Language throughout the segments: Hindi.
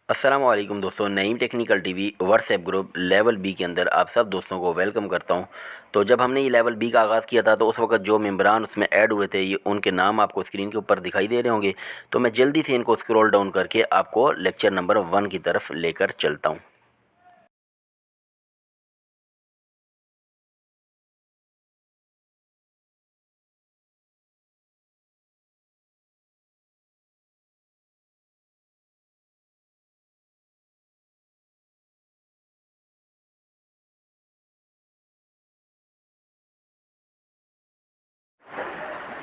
अस्सलामुअलैकुम दोस्तों, Naeem technical TV WhatsApp group level B के अंदर आप सब दोस्तों को वेलकम करता हूं। तो जब हमने ये लेवल बी का आगाज़ किया था तो उस वक्त जो मेंबरान उसमें ऐड हुए थे, ये उनके नाम आपको स्क्रीन के ऊपर दिखाई दे रहे होंगे। तो मैं जल्दी से इनको स्क्रॉल डाउन करके आपको लेक्चर नंबर 1 की तरफ लेकर चलता हूँ।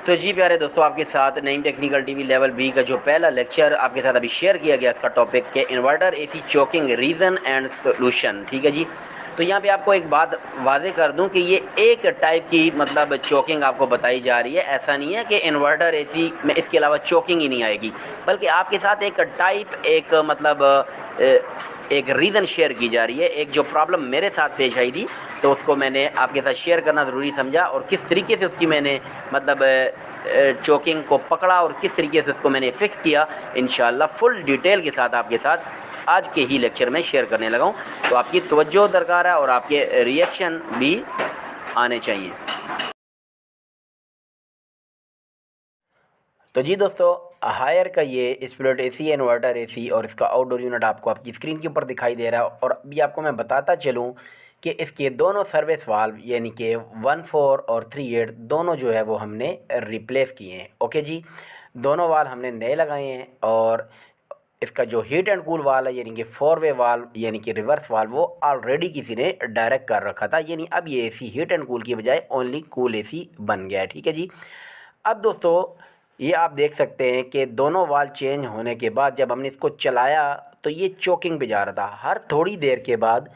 तो जी प्यारे दोस्तों, आपके साथ Naeem technical TV level B का जो पहला लेक्चर आपके साथ अभी शेयर किया गया, इसका टॉपिक के inverter AC choking reason and solution. ठीक है जी। तो यहाँ पे आपको एक बात वाजे कर दूं कि ये एक टाइप की मतलब चोकिंग आपको बताई जा रही है। ऐसा नहीं है कि इन्वर्टर एसी में इसके अलावा चोकिंग ही नहीं आएगी, बल्कि आपके साथ एक टाइप एक मतलब एक रीज़न शेयर की जा रही है। एक जो प्रॉब्लम मेरे साथ पेश आई थी तो उसको मैंने आपके साथ शेयर करना ज़रूरी समझा, और किस तरीके से उसकी मैंने मतलब चोकिंग को पकड़ा और किस तरीके से उसको मैंने फिक्स किया, इंशाल्लाह फुल डिटेल के साथ आपके साथ आज के ही लेक्चर में शेयर करने लगा हूँ। तो आपकी तवज्जो दरकार है और आपके रिएक्शन भी आने चाहिए। तो जी दोस्तों, हायर का ये स्प्लिट एसी इन्वर्टर एसी और इसका आउटडोर यूनिट आपको आपकी स्क्रीन के ऊपर दिखाई दे रहा है। और अभी आपको मैं बताता चलूँ कि इसके दोनों सर्विस वाल्व यानी कि 1-4 और 3-8 दोनों जो है वो हमने रिप्लेस किए हैं। ओके जी, दोनों वाल्व हमने नए लगाए हैं। और इसका जो हीट एंड कूल वाल्व है यानी कि 4 वे वाल्व यानी कि रिवर्स वाल्व, वो ऑलरेडी किसी ने डायरेक्ट कर रखा था, यानी अब ये एसी हीट एंड कूल की बजाय ओनली कूल एसी बन गया है। ठीक है जी। अब दोस्तों, ये आप देख सकते हैं कि दोनों वाल्व चेंज होने के बाद जब हमने इसको चलाया तो ये चोकिंग पे जा रहा था। हर थोड़ी देर के बाद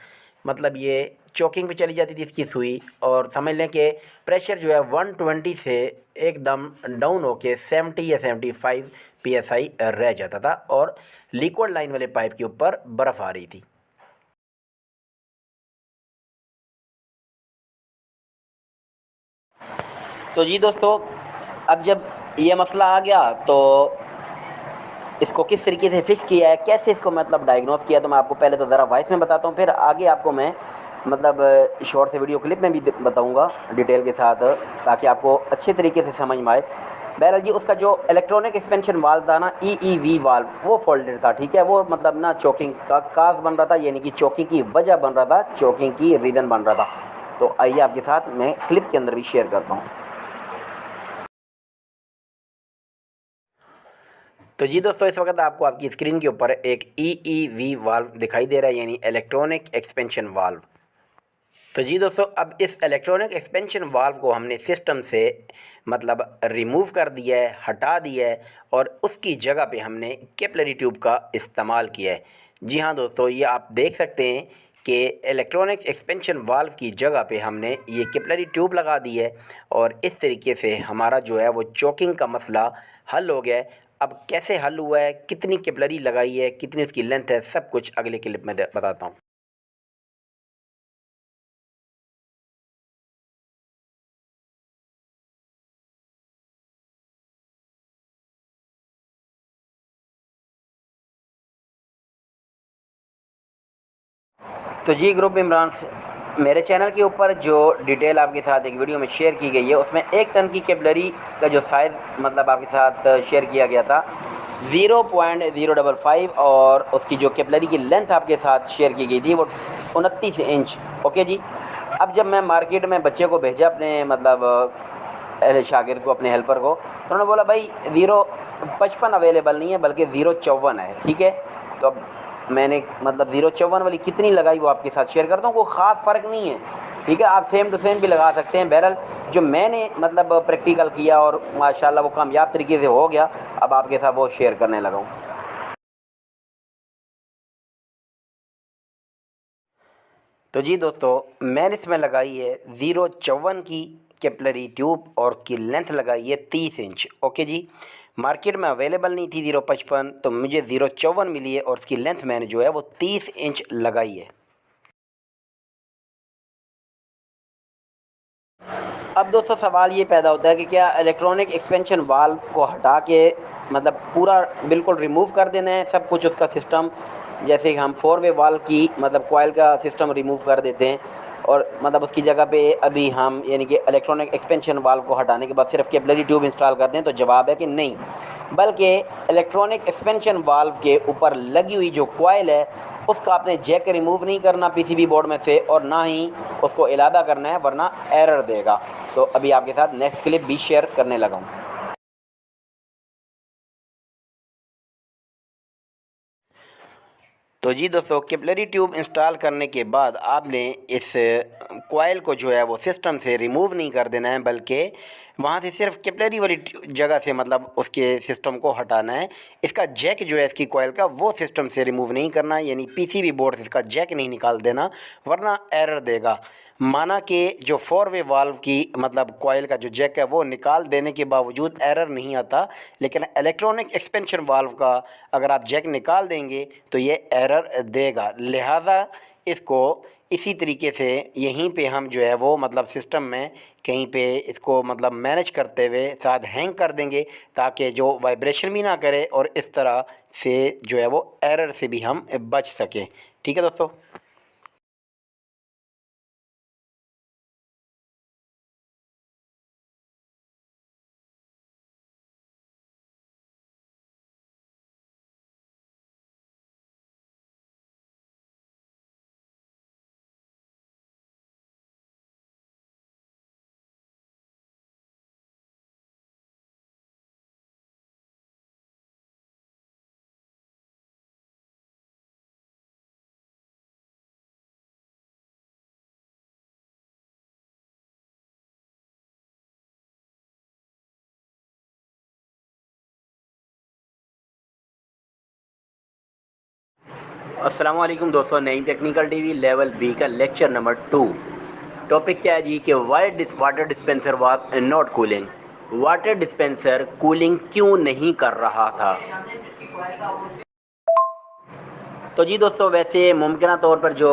मतलब ये चोकिंग पे चली जाती थी इसकी सुई, और समझ लें कि प्रेशर जो है 120 से एकदम डाउन होके 70 या 75 psi रह जाता था, और लिक्विड लाइन वाले पाइप के ऊपर बर्फ़ आ रही थी। तो जी दोस्तों, अब जब ये मसला आ गया तो इसको किस तरीके से फिक्स किया है, कैसे इसको मतलब डायग्नोस किया, तो मैं आपको पहले तो ज़रा वॉइस में बताता हूँ, फिर आगे आपको मैं मतलब शॉर्ट से वीडियो क्लिप में भी बताऊँगा डिटेल के साथ, ताकि आपको अच्छे तरीके से समझ में आए। बहरहाल जी, उसका जो इलेक्ट्रॉनिक एक्सपेंशन वाल्व था ना, EEV वाल्व, वो फॉल्टेड था। ठीक है, वो मतलब ना चोकिंग का काज बन रहा था, यानी कि चोकिंग की वजह बन रहा था, चोकिंग की रीज़न बन रहा था। तो आइए आपके साथ मैं क्लिप के अंदर भी शेयर करता हूँ। तो जी दोस्तों, इस वक्त आपको आपकी स्क्रीन के ऊपर एक EEV वाल्व दिखाई दे रहा है, यानी इलेक्ट्रॉनिक एक्सपेंशन वाल्व। तो जी दोस्तों, अब इस इलेक्ट्रॉनिक एक्सपेंशन वाल्व को हमने सिस्टम से मतलब रिमूव कर दिया है, हटा दिया है, और उसकी जगह पे हमने कैपिलरी ट्यूब का इस्तेमाल किया है। जी हाँ दोस्तों, ये आप देख सकते हैं कि इलेक्ट्रॉनिक एक्सपेंशन वाल्व की जगह पे हमने ये कैपिलरी ट्यूब लगा दी है, और इस तरीके से हमारा जो है वो चोकिंग का मसला हल हो गया है। अब कैसे हल हुआ है, कितनी कैपिलरी लगाई है, कितनी उसकी लेंथ है, सब कुछ अगले क्लिप में बताता हूँ। तो जी ग्रुप इमरान से मेरे चैनल के ऊपर जो डिटेल आपके साथ एक वीडियो में शेयर की गई है, उसमें 1 टन की कैपिलरी का जो साइज़ मतलब आपके साथ शेयर किया गया था 0.055, और उसकी जो कैपिलरी की लेंथ आपके साथ शेयर की गई थी वो 29 इंच। ओके जी। अब जब मैं मार्केट में बच्चे को भेजा अपने मतलब शागिर्द को, अपने हेल्पर को, तो उन्होंने बोला भाई 0.55 अवेलेबल नहीं है, बल्कि 0.54 है। ठीक है, तो अब मैंने मतलब 0.54 वाली कितनी लगाई वो आपके साथ शेयर करता हूँ। कोई ख़ास फ़र्क नहीं है, ठीक है, आप सेम टू सेम भी लगा सकते हैं। बहरहाल जो मैंने मतलब प्रैक्टिकल किया और माशाल्लाह वो कामयाब तरीके से हो गया, अब आपके साथ वो शेयर करने लगा हूँ। तो जी दोस्तों, मैंने इसमें लगाई है 0.54 की कैपिलरी ट्यूब, और उसकी लेंथ लगाई है 30 इंच। ओके जी। मार्केट में अवेलेबल नहीं थी 0.55, तो मुझे 0.54 मिली है, और उसकी लेंथ मैंने जो है वो 30 इंच लगाई है। अब दोस्तों, सवाल ये पैदा होता है कि क्या इलेक्ट्रॉनिक एक्सपेंशन वाल्व को हटा के मतलब पूरा बिल्कुल रिमूव कर देना है सब कुछ उसका सिस्टम, जैसे कि हम 4 वे वाल्व की मतलब कॉइल का सिस्टम रिमूव कर देते हैं और मतलब उसकी जगह पे अभी हम यानी कि इलेक्ट्रॉनिक एक्सपेंशन वाल्व को हटाने के बाद सिर्फ कैपिलरी ट्यूब इंस्टॉल कर दें, तो जवाब है कि नहीं, बल्कि इलेक्ट्रॉनिक एक्सपेंशन वाल्व के ऊपर लगी हुई जो कॉइल है उसका आपने जैक रिमूव नहीं करना पीसीबी बोर्ड में से और ना ही उसको इलादा करना है, वरना एरर देगा। तो अभी आपके साथ नेक्स्ट क्लिप भी शेयर करने लगा हूँ। तो जी दोस्तों, कैपिलरी ट्यूब इंस्टॉल करने के बाद आपने इस कॉइल को जो है वो सिस्टम से रिमूव नहीं कर देना है, बल्कि वहाँ से सिर्फ कैपिलरी वाली जगह से मतलब उसके सिस्टम को हटाना है। इसका जैक जो है इसकी कॉइल का वो सिस्टम से रिमूव नहीं करना, यानी पीसीबी बोर्ड से इसका जैक नहीं निकाल देना, वरना एरर देगा। माना कि जो 4 वे वाल्व की मतलब कॉइल का जो जैक है वो निकाल देने के बावजूद एरर नहीं आता, लेकिन इलेक्ट्रॉनिक एक्सपेंशन वाल्व का अगर आप जैक निकाल देंगे तो ये एरर देगा। लिहाजा इसको इसी तरीके से यहीं पे हम जो है वो मतलब सिस्टम में कहीं पे इसको मतलब मैनेज करते हुए साथ हैंग कर देंगे, ताकि जो वाइब्रेशन भी ना करे और इस तरह से जो है वो एरर से भी हम बच सकें। ठीक है दोस्तों। अस्सलाम वालेकुम दोस्तों, नई टेक्निकल टीवी लेवल बी का लेक्चर नंबर 2। टॉपिक क्या है जी कि Y water dispenser was not cooling. Water dispenser cooling क्यों नहीं कर रहा था। तो जी दोस्तों, वैसे मुमकिन तौर पर जो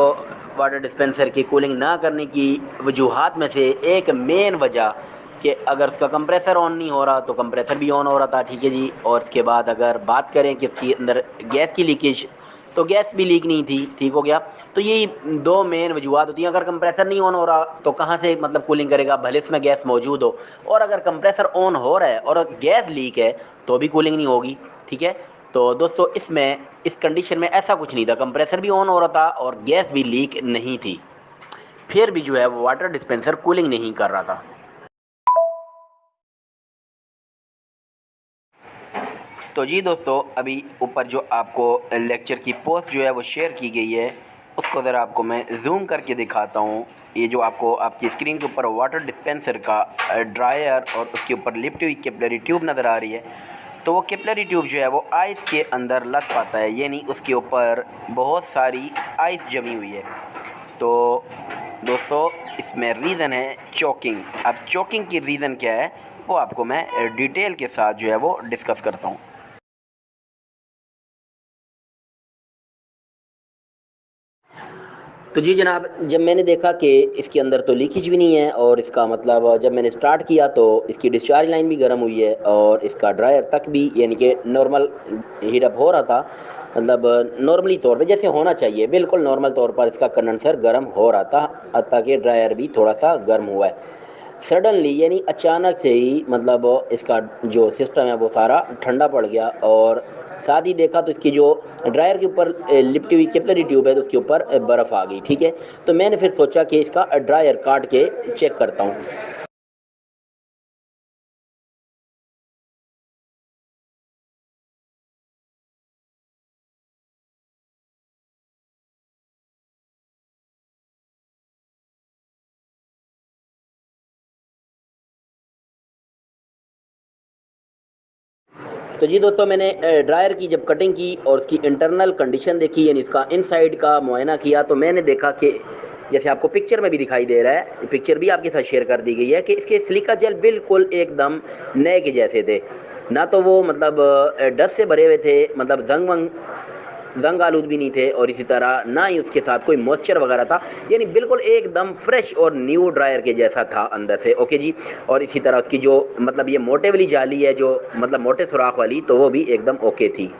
वाटर डिस्पेंसर की कूलिंग ना करने की वजूहात में से एक मेन वजह कि अगर उसका कंप्रेसर ऑन नहीं हो रहा तो कंप्रेसर भी ऑन हो रहा था, ठीक है जी। और उसके बाद अगर बात करें कि इसके अंदर गैस की लीकेज, तो गैस भी लीक नहीं थी, ठीक हो गया। तो यही दो मेन वजूहत होती हैं। अगर कंप्रेसर नहीं ऑन हो रहा तो कहाँ से मतलब कूलिंग करेगा, भले इसमें गैस मौजूद हो। और अगर कंप्रेसर ऑन हो रहा है और गैस लीक है तो भी कूलिंग नहीं होगी, ठीक है। तो दोस्तों, इसमें इस कंडीशन में ऐसा कुछ नहीं था, कंप्रेसर भी ऑन हो रहा था और गैस भी लीक नहीं थी, फिर भी जो है वो वाटर डिस्पेंसर कूलिंग नहीं कर रहा था। तो जी दोस्तों, अभी ऊपर जो आपको लेक्चर की पोस्ट जो है वो शेयर की गई है, उसको ज़रा आपको मैं जूम करके दिखाता हूँ। ये जो आपको आपकी स्क्रीन के ऊपर वाटर डिस्पेंसर का ड्रायर और उसके ऊपर लिपटी हुई कैपिलरी ट्यूब नज़र आ रही है, तो वो कैपिलरी ट्यूब जो है वो आइस के अंदर लग पाता है, यानी उसके ऊपर बहुत सारी आइस जमी हुई है। तो दोस्तों, इसमें रीज़न है चोकिंग। अब चोकिंग की रीज़न क्या है वो आपको मैं डिटेल के साथ जो है वो डिस्कस करता हूँ। तो जी जनाब, जब मैंने देखा कि इसके अंदर तो लीकेज भी नहीं है और इसका मतलब जब मैंने स्टार्ट किया तो इसकी डिस्चार्ज लाइन भी गर्म हुई है और इसका ड्रायर तक भी यानी कि नॉर्मल हीट अप हो रहा था, मतलब नॉर्मली तौर पे जैसे होना चाहिए, बिल्कुल नॉर्मल तौर पर इसका कंडेंसर गर्म हो रहा था, हत्ता कि ड्रायर भी थोड़ा सा गर्म हुआ है। सडनली यानी अचानक से ही मतलब इसका जो सिस्टम है वो सारा ठंडा पड़ गया और साथ ही देखा तो इसकी जो ड्रायर के ऊपर लिपटी हुई कैपिलरी ट्यूब है तो उसके ऊपर बर्फ़ आ गई, ठीक है। तो मैंने फिर सोचा कि इसका ड्रायर काट के चेक करता हूँ। तो जी दोस्तों, मैंने ड्रायर की जब कटिंग की और उसकी इंटरनल कंडीशन देखी, यानी इसका इनसाइड का मुआयना किया, तो मैंने देखा कि जैसे आपको पिक्चर में भी दिखाई दे रहा है, पिक्चर भी आपके साथ शेयर कर दी गई है कि इसके सिलिका जेल बिल्कुल एकदम नए के जैसे थे। ना तो वो मतलब डस्ट से भरे हुए थे, मतलब जंग आलूद भी नहीं थे, और इसी तरह ना ही उसके साथ कोई मॉइस्चर वगैरह था, यानी बिल्कुल एकदम फ्रेश और न्यू ड्रायर के जैसा था अंदर से, ओके जी। और इसी तरह उसकी जो मतलब ये मोटे वाली जाली है, जो मतलब मोटे सुराख वाली, तो वो भी एकदम ओके थी।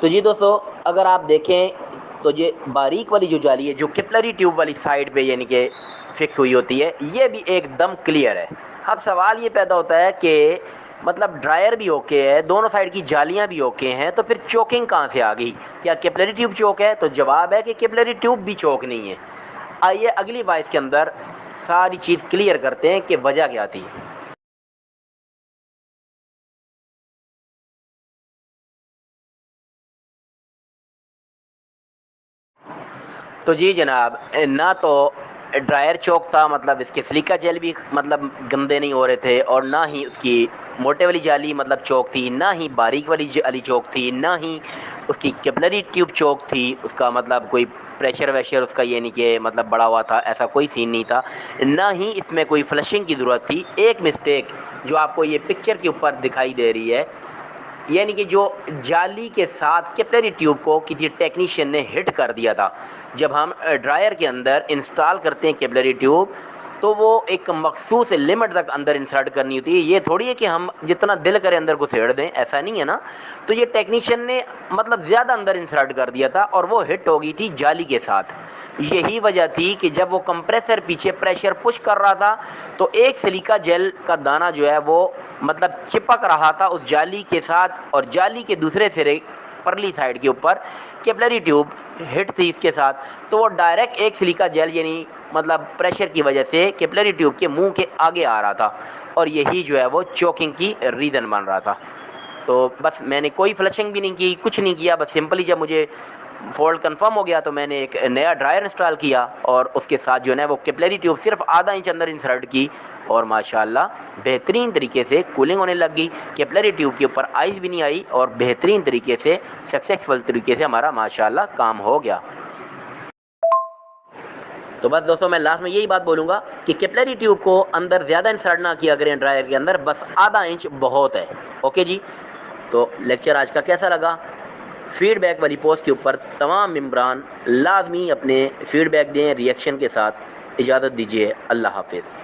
तो जी दोस्तों, अगर आप देखें तो ये बारीक वाली जो जाली है जो कैपिलरी ट्यूब वाली साइड पे यानी कि फिक्स हुई होती है, ये भी एकदम क्लियर है। अब सवाल ये पैदा होता है कि मतलब ड्रायर भी ओके है, दोनों साइड की जालियां भी ओके हैं, तो फिर चोकिंग कहाँ से आ गई? क्या कैपिलरी ट्यूब चोक है? तो जवाब है कि कैपिलरी ट्यूब भी चोक नहीं है। आइए अगली बाइस के अंदर सारी चीज़ क्लियर करते हैं कि वजह क्या थी। तो जी जनाब, ना तो ड्रायर चौक था, मतलब इसके सिलिका जेल भी मतलब गंदे नहीं हो रहे थे, और ना ही उसकी मोटे वाली जाली मतलब चौक थी, ना ही बारीक वाली जाली चौक थी, ना ही उसकी कैपिलरी ट्यूब चौक थी। उसका मतलब कोई प्रेशर वैशर उसका ये नहीं कि मतलब बड़ा हुआ था, ऐसा कोई सीन नहीं था। ना ही इसमें कोई फ्लशिंग की ज़रूरत थी। एक मिस्टेक जो आपको ये पिक्चर के ऊपर दिखाई दे रही है, यानी कि जो जाली के साथ कैपिलरी ट्यूब को किसी टेक्नीशियन ने हिट कर दिया था। जब हम ड्रायर के अंदर इंस्टॉल करते हैं कैपिलरी ट्यूब, तो वो एक मखसूस लिमिट तक अंदर इंसर्ट करनी होती है। ये थोड़ी है कि हम जितना दिल करे अंदर घुसेड़ दें, ऐसा नहीं है ना। तो ये टेक्नीशियन ने मतलब ज़्यादा अंदर इंसर्ट कर दिया था और वो हिट हो गई थी जाली के साथ। यही वजह थी कि जब वो कंप्रेसर पीछे प्रेशर पुश कर रहा था, तो एक सिलिका जेल का दाना जो है वो मतलब चिपक रहा था उस जाली के साथ, और जाली के दूसरे सिरे परली साइड के ऊपर कैपिलरी ट्यूब हिट थी इसके साथ। तो वो डायरेक्ट एक सिलिका जेल यानी मतलब प्रेशर की वजह से कैपिलरी ट्यूब के मुंह के आगे आ रहा था, और यही जो है वो चोकिंग की रीज़न बन रहा था। तो बस मैंने कोई फ्लशिंग भी नहीं की, कुछ नहीं किया, बस सिंपली जब मुझे फॉल्ट कंफर्म हो गया तो मैंने एक नया ड्रायर इंस्टॉल किया, और उसके साथ जो है ना वो कैपिलरी ट्यूब सिर्फ आधा इंच अंदर इंसर्ट की, और माशाल्लाह बेहतरीन तरीके से कूलिंग होने लग गई। कैपिलरी ट्यूब के ऊपर आइस भी नहीं आई, और बेहतरीन तरीके से सक्सेसफुल तरीके से हमारा माशाल्लाह काम हो गया। तो बस दोस्तों, मैं लास्ट में यही बात बोलूँगा कि कैपिलरी ट्यूब को अंदर ज़्यादा इंसर्ट ना किया करें ड्रायर के अंदर, बस आधा इंच बहुत है। ओके जी। तो लेक्चर आज का कैसा लगा? फीडबैक वाली पोस्ट के ऊपर तमाम मेंबरान लाजमी अपने फीडबैक दें रिएक्शन के साथ। इजाज़त दीजिए, अल्लाह हाफिज़।